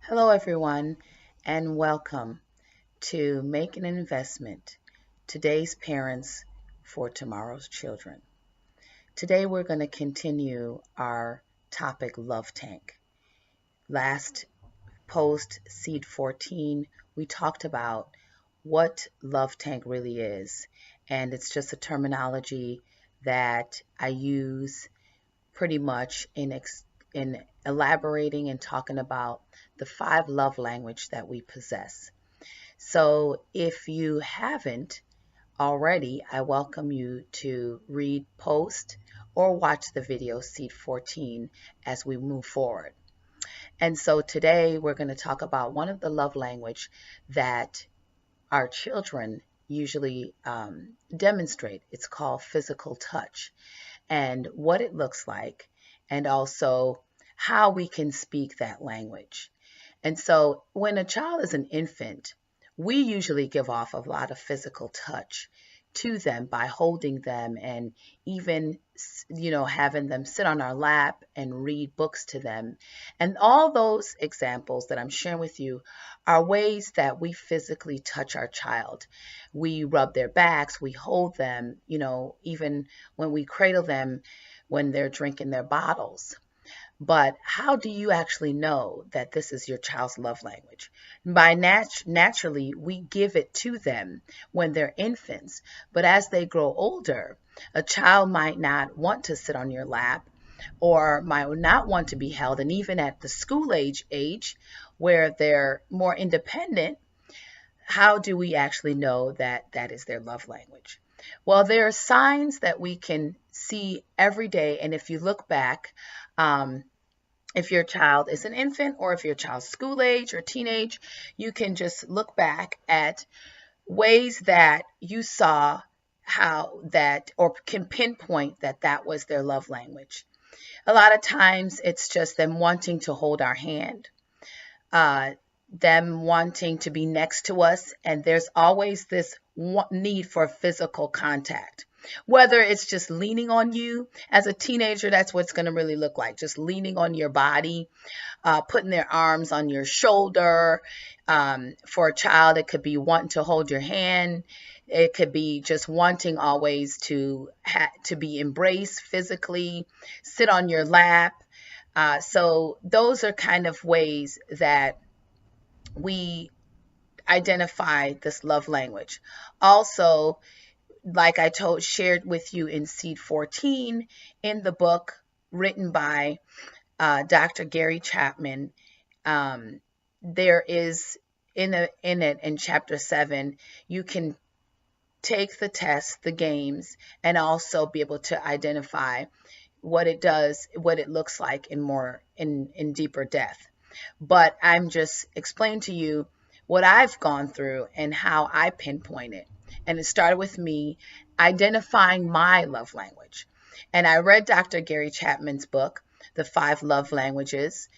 Hello, everyone, and welcome to Make an Investment Today's Parents for Tomorrow's Children. Today, we're going to continue our topic Love Tank. Last post, Seed 14, we talked about what Love Tank really is, and it's just a terminology that I use pretty much in elaborating and talking about the five love language that we possess. So if you haven't already, I welcome you to read, post, or watch the video Seed 14 as we move forward. And so today we're going to talk about one of the love language that our children usually demonstrate. It's called physical touch, and what it looks like, and also how we can speak that language. And so when a child is an infant, we usually give off a lot of physical touch to them by holding them and even having them sit on our lap and read books to them. And all those examples that I'm sharing with you are ways that we physically touch our child. We rub their backs, we hold them, even when we cradle them when they're drinking their bottles. But how do you actually know that this is your child's love language? By naturally, we give it to them when they're infants. But as they grow older, a child might not want to sit on your lap or might not want to be held. And even at the school age where they're more independent, how do we actually know that that is their love language? Well, there are signs that we can see every day. And if you look back, if your child is an infant or if your child's school age or teenage, you can just look back at ways that you saw how that or can pinpoint that that was their love language. A lot of times it's just them wanting to hold our hand, uh, them wanting to be next to us, and there's always this need for physical contact. Whether it's just leaning on you as a teenager, that's what it's going to really look like. Just leaning on your body, putting their arms on your shoulder. For a child, it could be wanting to hold your hand. It could be just wanting always to be embraced physically, sit on your lap. So those are kind of ways that we identify this love language. Also, like I shared with you in Seed 14 in the book written by Dr. Gary Chapman, there is in chapter 7, you can take the test, the games, and also be able to identify what it does, what it looks like in deeper depth. But I'm just explaining to you what I've gone through and how I pinpoint it. And it started with me identifying my love language. And I read Dr. Gary Chapman's book, The Five Love Languages,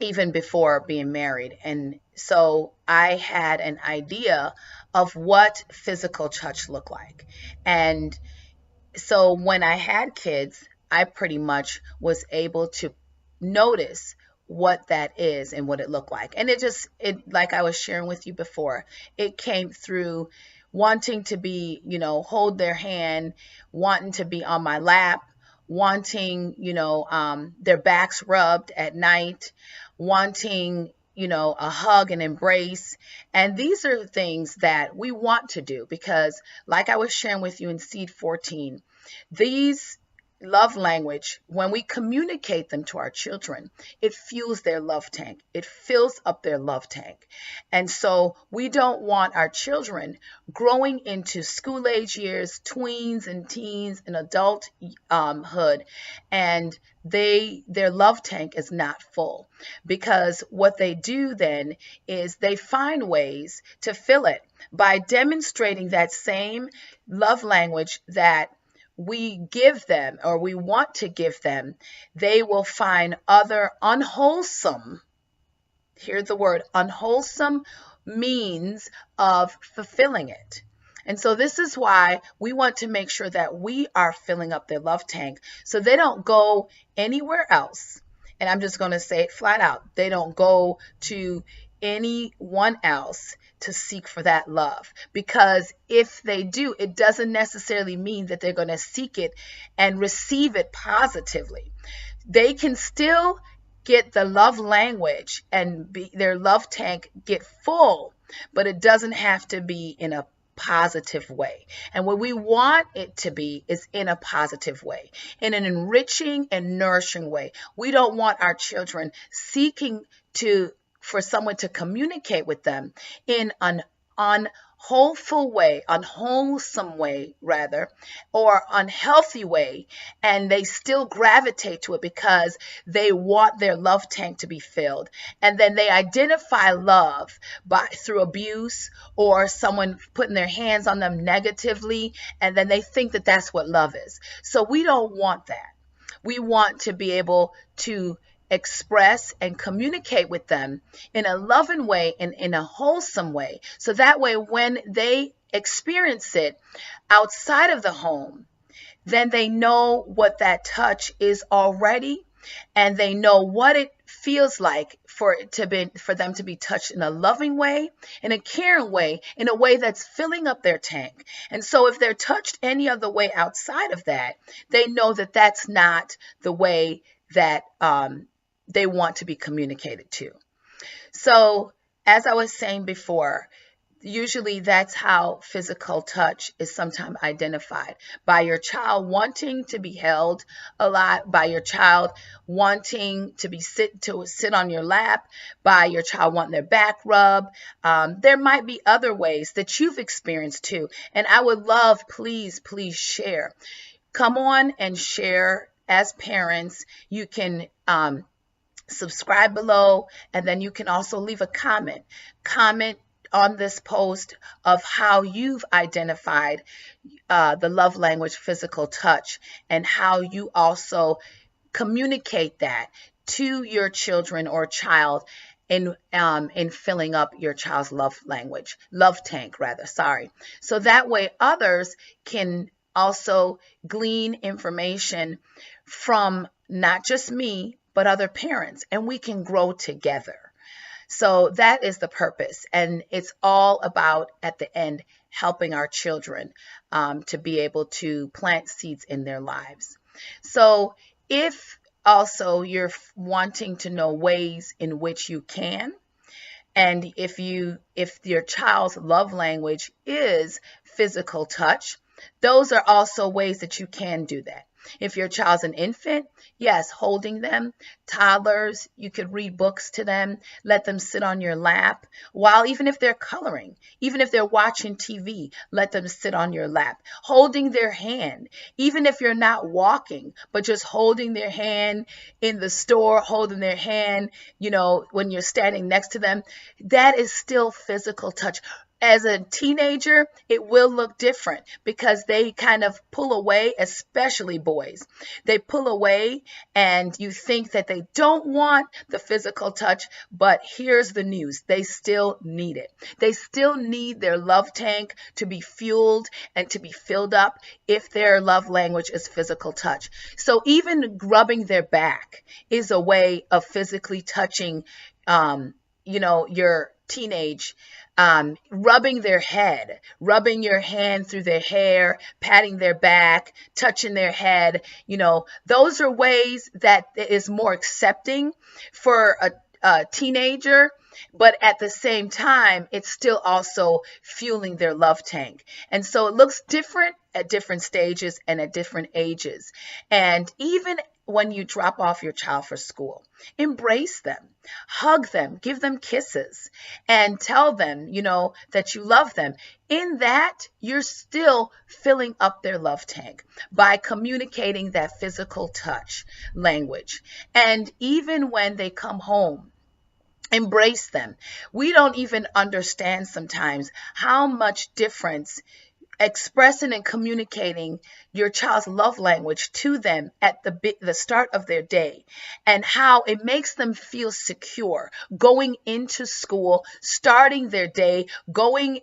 even before being married. And so I had an idea of what physical touch looked like. And so when I had kids, I pretty much was able to notice what that is and what it looked like. And it like I was sharing with you before, it came through wanting to be, hold their hand, wanting to be on my lap, wanting, their backs rubbed at night, wanting, a hug and embrace. And these are things that we want to do because, like I was sharing with you in Seed 14, these love language, when we communicate them to our children, it fuels their love tank. It fills up their love tank. And so we don't want our children growing into school age years, tweens and teens and adulthood, and their love tank is not full, because what they do then is they find ways to fill it by demonstrating that same love language that we give them or we want to give them. They will find other unwholesome, hear the word unwholesome, means of fulfilling it. And so this is why we want to make sure that we are filling up their love tank so they don't go anywhere else And I'm just going to say it flat out. They don't go to anyone else to seek for that love, because if they do, it doesn't necessarily mean that they're going to seek it and receive it positively. They can still get the love language and their love tank get full, but it doesn't have to be in a positive way. And what we want it to be is in a positive way, in an enriching and nourishing way. We don't want our children seeking for someone to communicate with them in an unwholesome way rather, or unhealthy way, and they still gravitate to it because they want their love tank to be filled. And then they identify love through abuse or someone putting their hands on them negatively, and then they think that that's what love is. So we don't want that. We want to be able to express and communicate with them in a loving way and in a wholesome way. So that way, when they experience it outside of the home, then they know what that touch is already, and they know what it feels like for them to be touched in a loving way, in a caring way, in a way that's filling up their tank. And so if they're touched any other way outside of that, they know that that's not the way that they want to be communicated to. So as I was saying before, usually that's how physical touch is sometimes identified, by your child wanting to be held a lot, by your child wanting to sit on your lap, by your child wanting their back rubbed. There might be other ways that you've experienced too. And I would love, please share. Come on and share. As parents, you can subscribe below, and then you can also leave a comment on this post of how you've identified the love language physical touch, and how you also communicate that to your children or child in filling up your child's love tank rather. So that way others can also glean information from not just me, but other parents, and we can grow together. So that is the purpose, and it's all about, at the end, helping our children to be able to plant seeds in their lives. So if also you're wanting to know ways in which you can, and if your child's love language is physical touch, those are also ways that you can do that. If your child's an infant, yes, holding them. Toddlers, you could read books to them, let them sit on your lap, while even if they're coloring, even if they're watching TV, let them sit on your lap. Holding their hand, even if you're not walking, but just holding their hand in the store, holding their hand, when you're standing next to them, that is still physical touch. As a teenager, it will look different because they kind of pull away, especially boys. They pull away, and you think that they don't want the physical touch, but here's the news. They still need it. They still need their love tank to be fueled and to be filled up if their love language is physical touch. So even rubbing their back is a way of physically touching, your teenage. Rubbing their head, rubbing your hand through their hair, patting their back, touching their head, those are ways that is more accepting for a teenager, but at the same time, it's still also fueling their love tank. And so it looks different at different stages and at different ages. And even when you drop off your child for school, embrace them, hug them, give them kisses, and tell them, that you love them. In that, you're still filling up their love tank by communicating that physical touch language. And even when they come home, embrace them. We don't even understand sometimes how much difference expressing and communicating your child's love language to them at the start of their day, and how it makes them feel secure going into school, starting their day, going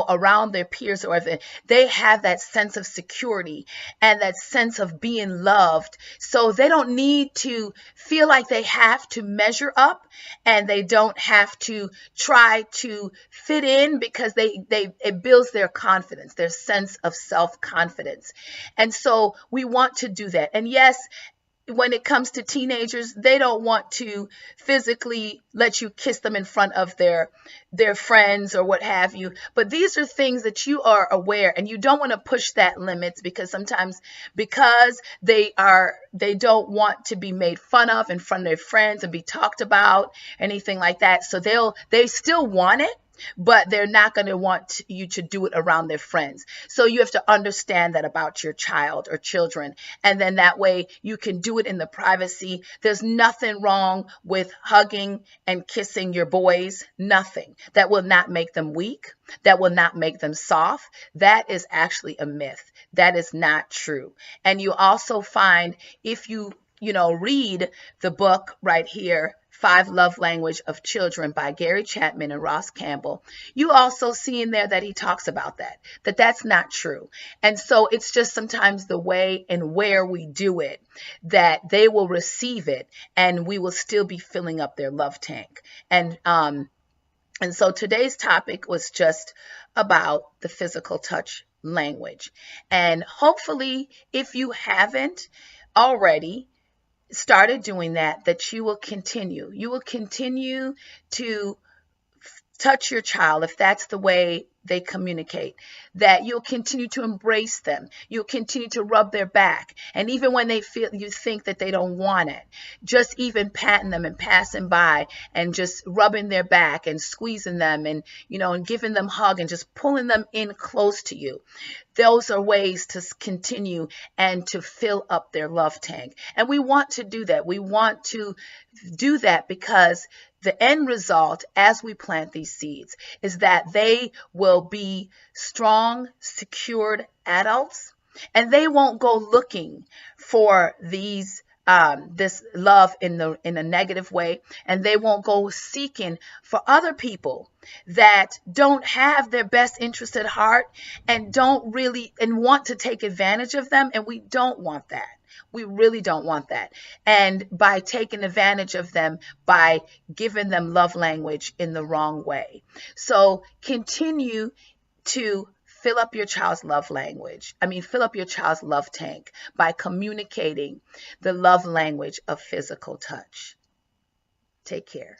around their peers, or if they have that sense of security and that sense of being loved. So they don't need to feel like they have to measure up, and they don't have to try to fit in, because it builds their confidence, their sense of self-confidence. And so we want to do that. And yes, when it comes to teenagers, they don't want to physically let you kiss them in front of their friends or what have you. But these are things that you are aware, and you don't want to push that limits, because sometimes, because they don't want to be made fun of in front of their friends and be talked about, anything like that. So they still want it, but they're not going to want you to do it around their friends. So you have to understand that about your child or children. And then that way you can do it in the privacy. There's nothing wrong with hugging and kissing your boys. Nothing. That will not make them weak. That will not make them soft. That is actually a myth. That is not true. And you also find, if you read the book right here, 5 Love Language of Children by Gary Chapman and Ross Campbell, you also see in there that he talks about that's not true. And so it's just sometimes the way and where we do it that they will receive it, and we will still be filling up their love tank. And so today's topic was just about the physical touch language. And hopefully, if you haven't already started doing that you will continue. You will continue to touch your child if that's the way they communicate, that you'll continue to embrace them. You'll continue to rub their back. And even when you think that they don't want it, just even patting them and passing by and just rubbing their back and squeezing them and giving them a hug and just pulling them in close to you. Those are ways to continue and to fill up their love tank. And we want to do that. We want to do that because the end result, as we plant these seeds, is that they will be strong, secured adults, and they won't go looking for this love in a negative way, and they won't go seeking for other people that don't have their best interest at heart and don't really and want to take advantage of them. And we don't want that. We really don't want that. And by taking advantage of them, by giving them love language in the wrong way. So continue to fill up your child's love language. Fill up your child's love tank by communicating the love language of physical touch. Take care.